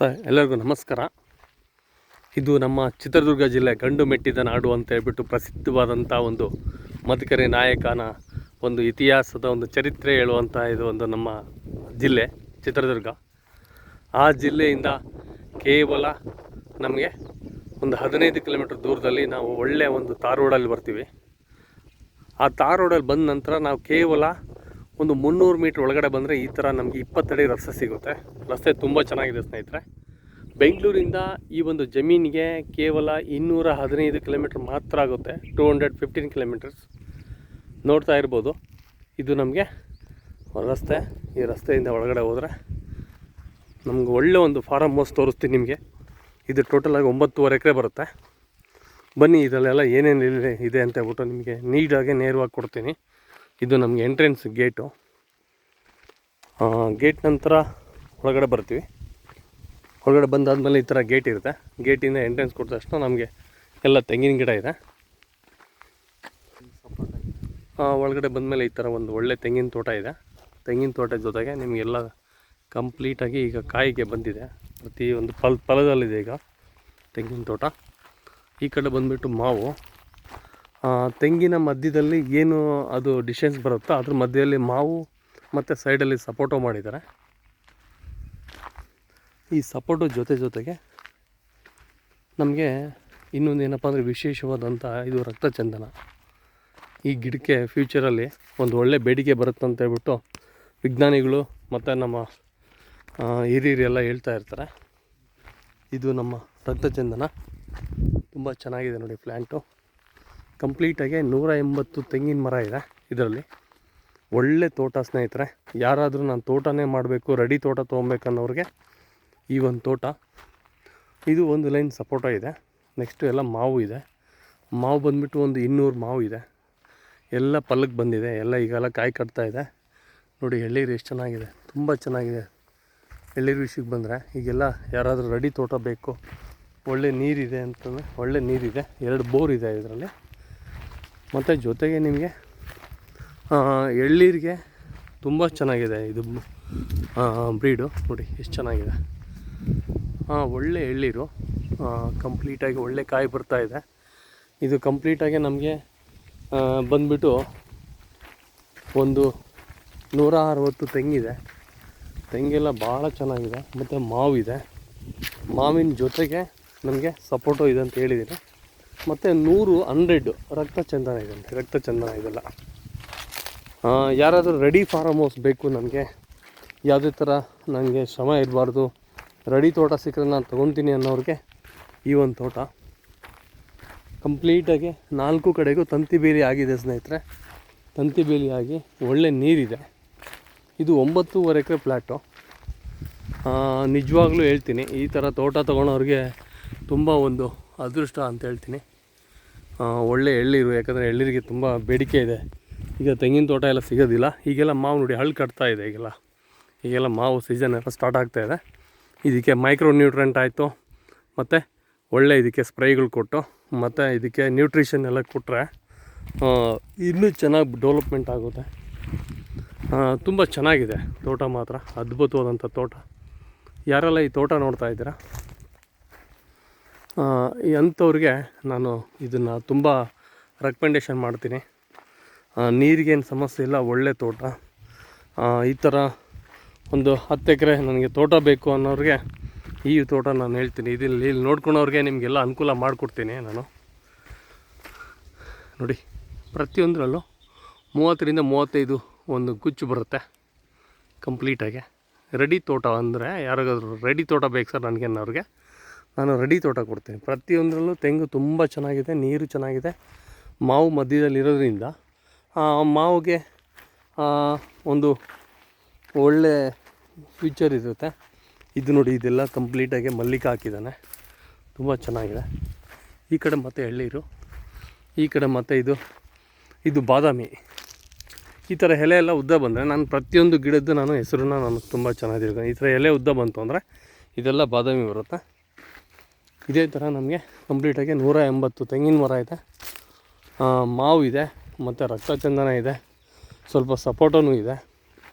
ಎಲ್ಲರಿಗೂ ನಮಸ್ಕಾರ. ಇದು ನಮ್ಮ ಚಿತ್ರದುರ್ಗ ಜಿಲ್ಲೆ ಗಂಡು ಮೆಟ್ಟಿದ ನಾಡು ಅಂತ ಹೇಳ್ಬಿಟ್ಟು ಪ್ರಸಿದ್ಧವಾದಂಥ ಒಂದು ಮದಕರಿ ನಾಯಕನ ಒಂದು ಇತಿಹಾಸದ ಒಂದು ಚರಿತ್ರೆ ಹೇಳುವಂಥ ಇದು ಒಂದು ನಮ್ಮ ಜಿಲ್ಲೆ ಚಿತ್ರದುರ್ಗ. ಆ ಜಿಲ್ಲೆಯಿಂದ ಕೇವಲ ನಮಗೆ ಒಂದು 15 ಕಿಲೋಮೀಟ್ರ್ ದೂರದಲ್ಲಿ ನಾವು ಒಳ್ಳೆಯ ಒಂದು ತಾರ್ ರೋಡಲ್ಲಿ ಬರ್ತೀವಿ. ಆ ತಾರ್ ರೋಡಲ್ಲಿ ಬಂದ ನಂತರ ನಾವು ಕೇವಲ ಒಂದು 300 ಮೀಟ್ರ್ ಒಳಗಡೆ ಬಂದರೆ ಈ ಥರ ನಮಗೆ 20 ಅಡಿ ರಸ್ತೆ ಸಿಗುತ್ತೆ. ರಸ್ತೆ ತುಂಬ ಚೆನ್ನಾಗಿದೆ ಸ್ನೇಹಿತರೆ. ಬೆಂಗಳೂರಿಂದ ಈ ಒಂದು ಜಮೀನಿಗೆ ಕೇವಲ 215 ಕಿಲೋಮೀಟ್ರ್ ಮಾತ್ರ ಆಗುತ್ತೆ. 215 ಕಿಲೋಮೀಟರ್ಸ್ ನೋಡ್ತಾ ಇರ್ಬೋದು. ಇದು ನಮಗೆ ರಸ್ತೆ. ಈ ರಸ್ತೆಯಿಂದ ಒಳಗಡೆ ಹೋದರೆ ನಮ್ಗೆ ಒಳ್ಳೆ ಒಂದು ಫಾರಮ್ ಹೌಸ್ ತೋರಿಸ್ತೀನಿ ನಿಮಗೆ. ಇದು ಟೋಟಲಾಗಿ 9.5 ಎಕರೆ ಬರುತ್ತೆ. ಬನ್ನಿ, ಇದರಲ್ಲೆಲ್ಲ ಏನೇನು ಇದೆ ಅಂತ ಹೇಳ್ಬಿಟ್ಟು ನಿಮಗೆ ನೀಟಾಗಿ ನೇರವಾಗಿ ಕೊಡ್ತೀನಿ. ಇದು ನಮಗೆ ಎಂಟ್ರೆನ್ಸ್ ಗೇಟು. ಗೇಟ್ ನಂತರ ಒಳಗಡೆ ಬರ್ತೀವಿ. ಒಳಗಡೆ ಬಂದಾದಮೇಲೆ ಈ ಥರ ಗೇಟ್ ಇರುತ್ತೆ. ಗೇಟಿಂದ ಎಂಟ್ರೆನ್ಸ್ ಕೊಟ್ಟ ತಕ್ಷಣ ನಮಗೆ ಎಲ್ಲ ತೆಂಗಿನ ಗಿಡ ಇದೆ. ಒಳಗಡೆ ಬಂದಮೇಲೆ ಈ ಥರ ಒಂದು ಒಳ್ಳೆ ತೆಂಗಿನ ತೋಟ ಇದೆ. ತೆಂಗಿನ ತೋಟದ ಜೊತೆಗೆ ನಿಮಗೆಲ್ಲ ಕಂಪ್ಲೀಟಾಗಿ ಈಗ ಕಾಯಿಗೆ ಬಂದಿದೆ. ಪ್ರತಿಯೊಂದು ಫಲದಲ್ಲಿದೆ ಈಗ ತೆಂಗಿನ ತೋಟ. ಈ ಕಡೆ ಬಂದುಬಿಟ್ಟು ಮಾವು. ತೆಂಗಿನ ಮಧ್ಯದಲ್ಲಿ ಏನು ಅದು ಡಿಸ್ಟೆನ್ಸ್ ಬರುತ್ತೋ ಅದ್ರ ಮಧ್ಯದಲ್ಲಿ ಮಾವು ಮತ್ತು ಸೈಡಲ್ಲಿ ಸಪೋಟೊ ಮಾಡಿದ್ದಾರೆ. ಈ ಸಪೋಟೊ ಜೊತೆಗೆ ನಮಗೆ ಇನ್ನೊಂದು ಏನಪ್ಪ ಅಂದರೆ ವಿಶೇಷವಾದಂಥ ಇದು ರಕ್ತಚಂದನ. ಈ ಗಿಡಕ್ಕೆ ಫ್ಯೂಚರಲ್ಲಿ ಒಂದು ಒಳ್ಳೆ ಬೇಡಿಕೆ ಬರುತ್ತೆ ಅಂತ ಹೇಳ್ಬಿಟ್ಟು ವಿಜ್ಞಾನಿಗಳು ಮತ್ತು ನಮ್ಮ ಹಿರಿಯರೆಲ್ಲ ಹೇಳ್ತಾ ಇರ್ತಾರೆ. ಇದು ನಮ್ಮ ರಕ್ತಚಂದನ. ತುಂಬ ಚೆನ್ನಾಗಿದೆ ನೋಡಿ ಪ್ಲ್ಯಾಂಟು. ಕಂಪ್ಲೀಟಾಗಿ 180 ತೆಂಗಿನ ಮರ ಇದೆ ಇದರಲ್ಲಿ. ಒಳ್ಳೆ ತೋಟ ಸ್ನೇಹಿತರೆ. ಯಾರಾದರೂ ನಾನು ತೋಟನೇ ಮಾಡಬೇಕು, ರೆಡಿ ತೋಟ ತೊಗೊಬೇಕನ್ನೋರಿಗೆ ಈ ಒಂದು ತೋಟ. ಇದು ಒಂದು ಲೈನ್ ಸಪೋಟೊ ಇದೆ. ನೆಕ್ಸ್ಟು ಎಲ್ಲ ಮಾವು ಇದೆ. ಮಾವು ಬಂದುಬಿಟ್ಟು ಒಂದು 200 ಮಾವು ಇದೆ. ಎಲ್ಲ ಪಲ್ಲಕ್ಕೆ ಬಂದಿದೆ. ಎಲ್ಲ ಈಗೆಲ್ಲ ಕಾಯಿ ಕಟ್ತಾ ಇದೆ ನೋಡಿ. ಎಳ್ಳೀರು ಎಷ್ಟು ಚೆನ್ನಾಗಿದೆ, ತುಂಬ ಚೆನ್ನಾಗಿದೆ. ಎಳ್ಳೀರು ವಿಷಯಕ್ಕೆ ಬಂದರೆ ಈಗೆಲ್ಲ ಯಾರಾದರೂ ರೆಡಿ ತೋಟ ಬೇಕು, ಒಳ್ಳೆ ನೀರಿದೆ ಅಂತಂದರೆ ಒಳ್ಳೆ ನೀರಿದೆ. 2 ಬೋರ್ ಇದೆ ಇದರಲ್ಲಿ. ಮತ್ತು ಜೊತೆಗೆ ನಿಮಗೆ ಎಳ್ಳೀರಿಗೆ ತುಂಬ ಚೆನ್ನಾಗಿದೆ ಇದು ಬ್ರೀಡು ನೋಡಿ ಎಷ್ಟು ಚೆನ್ನಾಗಿದೆ. ಒಳ್ಳೆ ಎಳ್ಳೀರು. ಕಂಪ್ಲೀಟಾಗಿ ಒಳ್ಳೆ ಕಾಯಿ ಬರ್ತಾಯಿದೆ. ಇದು ಕಂಪ್ಲೀಟಾಗಿ ನಮಗೆ ಬಂದುಬಿಟ್ಟು ಒಂದು 160 ತೆಂಗಿದೆ. ತೆಂಗೆಲ್ಲ ಭಾಳ ಚೆನ್ನಾಗಿದೆ. ಮತ್ತು ಮಾವಿದೆ. ಮಾವಿನ ಜೊತೆಗೆ ನಮಗೆ ಸಪೋಟೊ ಇದೆ ಅಂತ ಹೇಳಿದ್ದೀನಿ. ಮತ್ತು 100 ರಕ್ತಚಂದನ ಇದೆ. ರಕ್ತಚಂದನ ಇದೆಲ್ಲ. ಯಾರಾದರೂ ರೆಡಿ ಫಾರಮ್ ಹೌಸ್ ಬೇಕು, ನನಗೆ ಯಾವುದೇ ಥರ ನನಗೆ ಶ್ರಮ ಇರಬಾರ್ದು, ರೆಡಿ ತೋಟ ಸಿಕ್ಕರೆ ನಾನು ತೊಗೊತೀನಿ ಅನ್ನೋರಿಗೆ ಈ ಒಂದು ತೋಟ. ಕಂಪ್ಲೀಟಾಗಿ 4 ಕಡೆಗೂ ತಂತಿ ಬೇಲಿ ಆಗಿದೆ ಸ್ನೇಹಿತರೆ. ತಂತಿ ಬೇಲಿ ಆಗಿ ಒಳ್ಳೆ ನೀರಿದೆ. ಇದು 9.5 ಎಕರೆ ಪ್ಲ್ಯಾಟು. ನಿಜವಾಗ್ಲೂ ಹೇಳ್ತೀನಿ, ಈ ಥರ ತೋಟ ತೊಗೊಳೋರಿಗೆ ತುಂಬ ಒಂದು ಅದೃಷ್ಟ ಅಂತ ಹೇಳ್ತೀನಿ. ಒಳ್ಳೆ ಎಳ್ಳೀರು. ಯಾಕಂದರೆ ಎಳ್ಳೀರಿಗೆ ತುಂಬ ಬೇಡಿಕೆ ಇದೆ. ಈಗ ತೆಂಗಿನ ತೋಟ ಎಲ್ಲ ಸಿಗೋದಿಲ್ಲ. ಈಗೆಲ್ಲ ಮಾವು ನೋಡಿ ಹಳ್ಳು ಕಟ್ತಾ ಇದೆ. ಈಗೆಲ್ಲ ಮಾವು ಸೀಸನ್ ಎಲ್ಲ ಸ್ಟಾರ್ಟ್ ಆಗ್ತಾಯಿದೆ. ಇದಕ್ಕೆ ಮೈಕ್ರೋ ನ್ಯೂಟ್ರೆಂಟ್ ಆಯಿತು, ಮತ್ತು ಒಳ್ಳೆ ಇದಕ್ಕೆ ಸ್ಪ್ರೇಗಳು ಕೊಟ್ಟು, ಮತ್ತು ಇದಕ್ಕೆ ನ್ಯೂಟ್ರಿಷನ್ ಎಲ್ಲ ಕೊಟ್ಟರೆ ಇನ್ನೂ ಚೆನ್ನಾಗಿ ಡೆವಲಪ್ಮೆಂಟ್ ಆಗುತ್ತೆ. ತುಂಬ ಚೆನ್ನಾಗಿದೆ ತೋಟ ಮಾತ್ರ. ಅದ್ಭುತವಾದಂಥ ತೋಟ. ಯಾರೆಲ್ಲ ಈ ತೋಟ ನೋಡ್ತಾ ಇದ್ದೀರಾ, ಅಂಥವ್ರಿಗೆ ನಾನು ಇದನ್ನು ತುಂಬ ರೆಕಮೆಂಡೇಷನ್ ಮಾಡ್ತೀನಿ. ನೀರಿಗೇನು ಸಮಸ್ಯೆ ಇಲ್ಲ, ಒಳ್ಳೆ ತೋಟ. ಈ ಥರ ಒಂದು 10 ಎಕರೆ ನನಗೆ ತೋಟ ಬೇಕು ಅನ್ನೋರಿಗೆ ಈ ತೋಟ ನಾನು ಹೇಳ್ತೀನಿ. ಇಲ್ಲಿ ನೋಡ್ಕೊಳೋರಿಗೆ ನಿಮಗೆಲ್ಲ ಅನುಕೂಲ ಮಾಡಿಕೊಡ್ತೀನಿ ನಾನು. ನೋಡಿ, ಪ್ರತಿಯೊಂದರಲ್ಲೂ 30ರಿಂದ 35 ಒಂದು ಗುಚ್ಚು ಬರುತ್ತೆ ಕಂಪ್ಲೀಟಾಗಿ. ರೆಡಿ ತೋಟ ಅಂದರೆ ಯಾರಿಗಾದ್ರೂ ರೆಡಿ ತೋಟ ಬೇಕು ಸರ್ ನನಗೆ ಅನ್ನೋರಿಗೆ ನಾನು ರೆಡಿ ತೋಟ ಕೊಡ್ತೀನಿ. ಪ್ರತಿಯೊಂದರಲ್ಲೂ ತೆಂಗು ತುಂಬ ಚೆನ್ನಾಗಿದೆ, ನೀರು ಚೆನ್ನಾಗಿದೆ. ಮಾವು ಮಧ್ಯದಲ್ಲಿರೋದ್ರಿಂದ ಮಾವಿಗೆ ಒಂದು ಒಳ್ಳೆ ಫ್ಯೂಚರ್ ಇರುತ್ತೆ. ಇದು ನೋಡಿ, ಇದೆಲ್ಲ ಕಂಪ್ಲೀಟಾಗಿ ಮಲ್ಲಿಗೆ ಹಾಕಿದ್ದಾನೆ. ತುಂಬ ಚೆನ್ನಾಗಿದೆ. ಈ ಕಡೆ ಮತ್ತು ಎಳ್ಳೀರು, ಈ ಕಡೆ ಮತ್ತು ಇದು ಬಾದಾಮಿ. ಈ ಥರ ಎಲೆ ಎಲ್ಲ ಉದ್ದ ಬಂದರೆ ನಾನು ಪ್ರತಿಯೊಂದು ಗಿಡದ್ದು ನಾನು ಹೆಸರನ್ನ ನಾನು ತುಂಬ ಚೆನ್ನಾಗಿರ್ತೀನಿ. ಈ ಥರ ಎಲೆ ಉದ್ದ ಬಂತು ಅಂದರೆ ಇದೆಲ್ಲ ಬಾದಾಮಿ ಬರುತ್ತೆ. ಇದೇ ಥರ ನಮಗೆ ಕಂಪ್ಲೀಟಾಗಿ 180 ತೆಂಗಿನ ಮರ ಇದೆ, ಮಾವು ಇದೆ, ಮತ್ತು ರಕ್ತಚಂದನ ಇದೆ, ಸ್ವಲ್ಪ ಸಪೋಟನೂ ಇದೆ.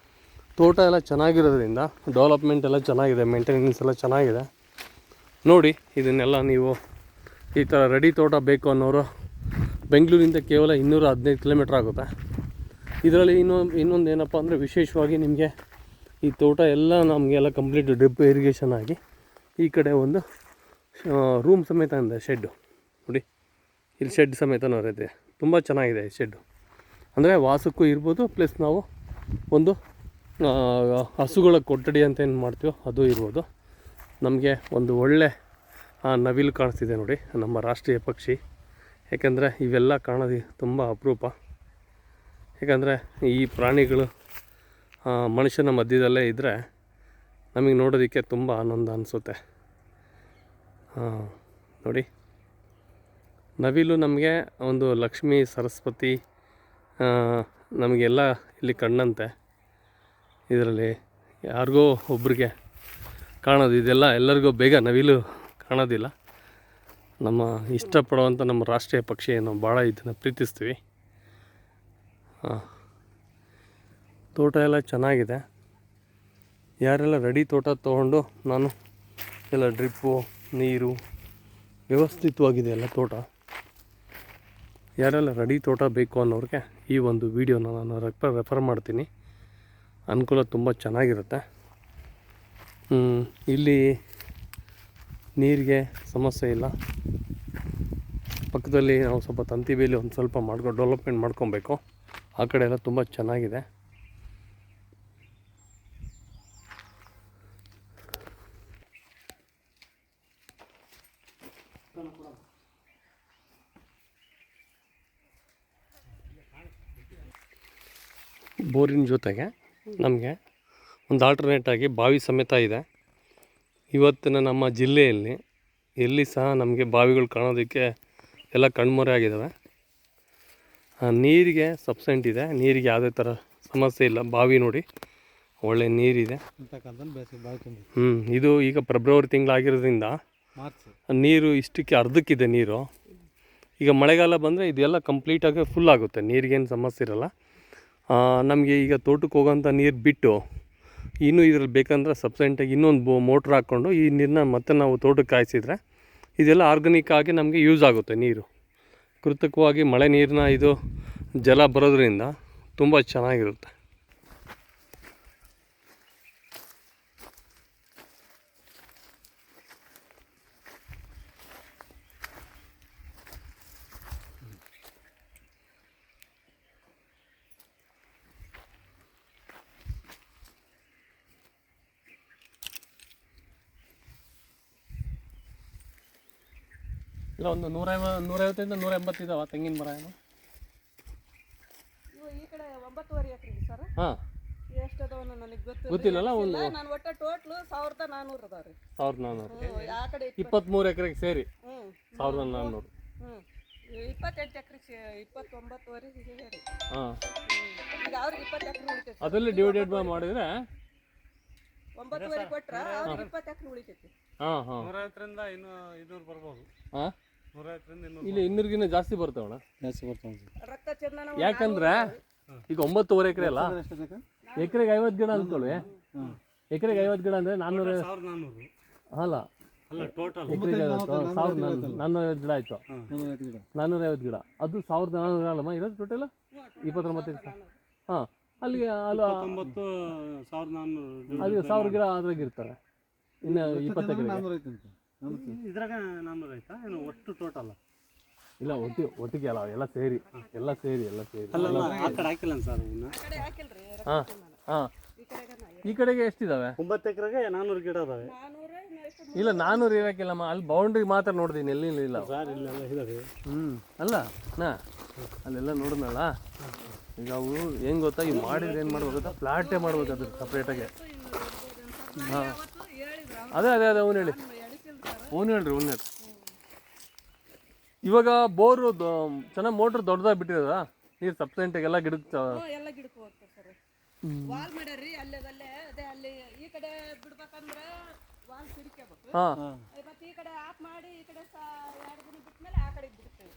ತೋಟ ಎಲ್ಲ ಚೆನ್ನಾಗಿರೋದ್ರಿಂದ ಡೆವಲಪ್ಮೆಂಟ್ ಎಲ್ಲ ಚೆನ್ನಾಗಿದೆ, ಮೇಂಟೆನೆನ್ಸ್ ಎಲ್ಲ ಚೆನ್ನಾಗಿದೆ. ನೋಡಿ ಇದನ್ನೆಲ್ಲ ನೀವು ಈ ಥರ ರೆಡಿ ತೋಟ ಬೇಕು ಅನ್ನೋರು ಬೆಂಗಳೂರಿಂದ ಕೇವಲ 215 ಕಿಲೋಮೀಟ್ರ್ ಆಗುತ್ತೆ. ಇದರಲ್ಲಿ ಇನ್ನೊಂದು ಏನಪ್ಪ ಅಂದರೆ ವಿಶೇಷವಾಗಿ ನಿಮಗೆ ಈ ತೋಟ ಎಲ್ಲ ನಮಗೆಲ್ಲ ಕಂಪ್ಲೀಟ್ ಡ್ರಿಪ್ ಇರಿಗೇಷನ್ ಆಗಿ ಈ ಕಡೆ ಒಂದು ರೂಮ್ ಸಮೇತ ಇದೆ, ಶೆಡ್ಡು ನೋಡಿ, ಇಲ್ಲಿ ಶೆಡ್ ಸಮೇತನೂ ಇದೆ. ತುಂಬ ಚೆನ್ನಾಗಿದೆ ಈ ಶೆಡ್ಡು, ಅಂದರೆ ವಾಸಕ್ಕೂ ಇರ್ಬೋದು, ಪ್ಲಸ್ ನಾವು ಒಂದು ಹಸುಗಳ ಕೊಠಡಿ ಅಂತ ಏನು ಮಾಡ್ತೀವೋ ಅದು ಇರ್ಬೋದು. ನಮಗೆ ಒಂದು ಒಳ್ಳೆ ನವಿಲು ಕಾಣಿಸ್ತಿದೆ ನೋಡಿ, ನಮ್ಮ ರಾಷ್ಟ್ರೀಯ ಪಕ್ಷಿ. ಯಾಕೆಂದರೆ ಇವೆಲ್ಲ ಕಾಣೋದು ತುಂಬ ಅಪರೂಪ. ಯಾಕಂದರೆ ಈ ಪ್ರಾಣಿಗಳು ಮನುಷ್ಯನ ಮಧ್ಯದಲ್ಲೇ ಇದ್ದರೆ ನಮಗೆ ನೋಡೋದಕ್ಕೆ ತುಂಬ ಆನಂದ ಅನಿಸುತ್ತೆ. ನೋಡಿ, ನವಿಲು ನಮಗೆ ಒಂದು ಲಕ್ಷ್ಮೀ ಸರಸ್ವತಿ ನಮಗೆಲ್ಲ ಇಲ್ಲಿ ಕಣ್ಣಂತೆ. ಇದರಲ್ಲಿ ಯಾರಿಗೋ ಒಬ್ರಿಗೆ ಕಾಣೋದು, ಇದೆಲ್ಲ ಎಲ್ಲರಿಗೂ ಬೇಗ ನವಿಲು ಕಾಣೋದಿಲ್ಲ. ನಮ್ಮ ಇಷ್ಟಪಡುವಂಥ ನಮ್ಮ ರಾಷ್ಟ್ರೀಯ ಪಕ್ಷಿಯನ್ನು ಭಾಳ ಇದನ್ನು ಪ್ರೀತಿಸ್ತೀವಿ. ತೋಟ ಎಲ್ಲ ಚೆನ್ನಾಗಿದೆ. ಯಾರೆಲ್ಲ ರೆಡಿ ತೋಟ ತೊಗೊಂಡು ನಾನು ಎಲ್ಲ ಡ್ರಿಪ್ಪು ನೀರು ವ್ಯವಸ್ಥಿತವಾಗಿದೆ ಎಲ್ಲ ತೋಟ, ಯಾರೆಲ್ಲ ರೆಡಿ ತೋಟ ಬೇಕು ಅನ್ನೋರಿಗೆ ಈ ಒಂದು ವಿಡಿಯೋನ ನಾನು ರೆಫರ್ ಮಾಡ್ತೀನಿ. ಅನುಕೂಲ ತುಂಬ ಚೆನ್ನಾಗಿರುತ್ತೆ. ಇಲ್ಲಿ ನೀರಿಗೆ ಸಮಸ್ಯೆ ಇಲ್ಲ. ಪಕ್ಕದಲ್ಲಿ ನಾವು ಸ್ವಲ್ಪ ತಂತಿ ಬೇಲಿ ಒಂದು ಸ್ವಲ್ಪ ಡೆವಲಪ್ಮೆಂಟ್ ಮಾಡ್ಕೊಬೇಕು. ಆ ಕಡೆ ಎಲ್ಲ ತುಂಬ ಚೆನ್ನಾಗಿದೆ. ಬೋರಿನ ಜೊತೆಗೆ ನಮಗೆ ಒಂದು ಆಲ್ಟರ್ನೇಟಾಗಿ ಬಾವಿ ಸಮೇತ ಇದೆ. ಇವತ್ತಿನ ನಮ್ಮ ಜಿಲ್ಲೆಯಲ್ಲಿ ಎಲ್ಲಿ ಸಹ ನಮಗೆ ಬಾವಿಗಳು ಕಾಣೋದಕ್ಕೆ ಎಲ್ಲ ಕಣ್ಮರೆ ಆಗಿದ್ದಾವೆ. ನೀರಿಗೆ ಸಬ್ಸೆಂಟ್ ಇದೆ, ನೀರಿಗೆ ಯಾವುದೇ ಥರ ಸಮಸ್ಯೆ ಇಲ್ಲ. ಬಾವಿ ನೋಡಿ ಒಳ್ಳೆ ನೀರಿದೆ. ಇದು ಈಗ ಫೆಬ್ರವರಿ ತಿಂಗಳಾಗಿರೋದ್ರಿಂದ ನೀರು ಇಷ್ಟಕ್ಕೆ ಅರ್ಧಕ್ಕಿದೆ ನೀರು. ಈಗ ಮಳೆಗಾಲ ಬಂದರೆ ಇದೆಲ್ಲ ಕಂಪ್ಲೀಟಾಗಿ ಫುಲ್ ಆಗುತ್ತೆ, ನೀರಿಗೇನು ಸಮಸ್ಯೆ ಇರೋಲ್ಲ. ನಮಗೆ ಈಗ ತೋಟಕ್ಕೆ ಹೋಗೋಂಥ ನೀರು ಬಿಟ್ಟು ಇನ್ನೂ ಇದ್ರಲ್ಲಿ ಬೇಕಂದ್ರೆ ಸಬ್ಸೆಂಟಾಗಿ ಇನ್ನೊಂದು ಮೋಟ್ರ್ ಹಾಕ್ಕೊಂಡು ಈ ನೀರನ್ನ ಮತ್ತೆ ನಾವು ತೋಟಕ್ಕೆ ಕಾಯಿಸಿದರೆ ಇದೆಲ್ಲ ಆರ್ಗಾನಿಕ್ ಆಗಿ ನಮಗೆ ಯೂಸ್ ಆಗುತ್ತೆ. ನೀರು ಕೃತಕವಾಗಿ ಮಳೆ ನೀರನ್ನ ಇದು ಜಲ ಬರೋದ್ರಿಂದ ತುಂಬ ಚೆನ್ನಾಗಿರುತ್ತೆ. ಇಲ್ಲ, ಒಂದು 150 180 ಇದಾವ ತೆಂಗಿನ ಮರ. ಏನು ಈ ಕಡೆ 9.5 ಎಕರೆ ಸರ್. ಹಾಂ, ಎಷ್ಟು ಅದಾವ ನನಗೆ ಗೊತ್ತಿಲ್ಲಲ್ಲ. ಒಂದು ನಾನು ಒಟ್ಟು ಟೋಟಲ್ 1400 ಅದಾವ ರೀ. 1400 ಆ ಕಡೆ 23 ಎಕರೆಗೆ ಸೇರಿ 1400. 28 ಎಕರೆ 29.5 ಇದೆ ರೀ. ಹಾಂ, ಈಗ ಅವ್ರಿಗೆ 20 ಎಕರೆ ಉಳಿತೈತಿ. ಅದರಲ್ಲಿ ಡಿವೈಡೆಡ್ ಮಾಡಿದರೆ 9.5 ಕೊಟ್ರೆ ಅವ್ರಿಗೆ 20 ಎಕರೆ ಉಳಿತೈತಿ. ಹಾಂ ಹಾಂ, 150ರಿಂದ 200 ಬರ್ಬೋದು. ಹಾಂ, 150ರಿಂದ 200 ಇಲ್ಲಿ 200ಗಿನ್ನ ಜಾಸ್ತಿ ಬರ್ತಾವಣ್ಣ. ಜಾಸ್ತಿ ಬರ್ತಾವೆ. ರಕ್ತ ಚಂದನ ಯಾಕಂದ್ರೆ ಈಗ 9.5 ಎಕರೆ ಅಲ್ಲ, ಎಕರೆಗೆ 50 ಗಿಡ ಅಂದ್ಕೊಳ್ಳಿ. ಎಕರೆಗೆ 50 ಗಿಡ ಅಂದರೆ 400. 1400 ಅಲ್ಲ ಅಲ್ಲ, ಟೋಟಲ್ ಎಕರೆಗೆ 450 ಗಿಡ ಆಯಿತು. 450 ಗಿಡ ಅದು 1400 ಅಲ್ಲಮ್ಮ ಇರೋದು ಟೋಟಲ್ 29. ಹಾಂ, ಅಲ್ಲಿಗೆ ಅಲ್ಲ 1400 ಅದು 1000 ಗಿಡ ಅದ್ರಾಗ ಇರ್ತಾರೆ. ಇನ್ನು 20 ಎಕರೆ ಇದ್ರಾಗ 400 ಆಯ್ತಾ ಏನು ಒಟ್ಟು ಟೋಟಲ್? ಇಲ್ಲ, ಒಟ್ಟಿಗೆ ಅಲ್ಲ, ಎಲ್ಲ ಸೇರಿ. ಅಲ್ಲ ಆ ಕಡೆ ಹಾಕಿಲ್ಲ ಸರ್ ಇನ್ನು. ಆ ಕಡೆ ಹಾಕಿಲ್ರಿ. ಹಾಂ ಹಾಂ, ಈ ಕಡೆಗೆ ಈ ಕಡೆಗೆ ಎಷ್ಟಿದಾವೆ? 9 ಎಕರೆಗೆ 400 ಗಿಡ ಅದಾವೆ. 400 ಇಲ್ಲ, 400 ಇರೋಕ್ಕಿಲ್ಲಮ್ಮ. ಅಲ್ಲಿ ಬೌಂಡ್ರಿ ಮಾತ್ರ ನೋಡಿದ್ದೀನಿ, ಎಲ್ಲಿ ಇಲ್ಲ. ಸರ್ ಇಲ್ಲೆಲ್ಲ ಇದಾವೆ. ಅಲ್ಲ ಅಲ್ಲೆಲ್ಲ ನೋಡಿದ್ನಲ್ಲ. ಈಗ ಅವು ಏನು ಗೊತ್ತಾ, ಇವು ಮಾಡಿದ್ರೆ ಏನು ಮಾಡ್ಬೇಕು ಗೊತ್ತಾ, ಫ್ಲಾಟೇ ಮಾಡ್ಬೇಕು ಅದು ಸಪ್ರೇಟಾಗೆ. ಹಾಂ, ಅದೇ ಅವ್ನು ಹೇಳಿ, ಅವ್ನು ಹೇಳ್ರಿ. ಇವಾಗ ಬೋರು ಚೆನ್ನಾಗಿ ಮೋಟ್ರ್ ದೊಡ್ಡದಾಗಿ ಬಿಟ್ಟಿರೋದ ನೀರು ಸಬ್ಸೆಂಟಾಗೆಲ್ಲ ಗಿಡಕ್ಕೆ ಎಲ್ಲ ಗಿಡಕ್ಕೆ ಹೋಗ್ತದೆ ಸರ್. ವಾಲ್ ಮಾಡ್ಯಾರ್ರಿ ಅಲ್ಲೇ ಅದೇ ಅಲ್ಲಿ ಈ ಕಡೆ ಬಿಡ್ಬೇಕಂದ್ರೆ ವಾಲ್ ಸಿಡ್ಕೋಬೇಕು. ಹಾಂ, ಮತ್ತೆ ಈ ಕಡೆ ಆಫ್ ಮಾಡಿ ಈ ಕಡೆ 2 ದಿನ ಬಿಟ್ಮೇಲೆ ಆ ಕಡೆ ಬಿಡ್ತೇವೆ.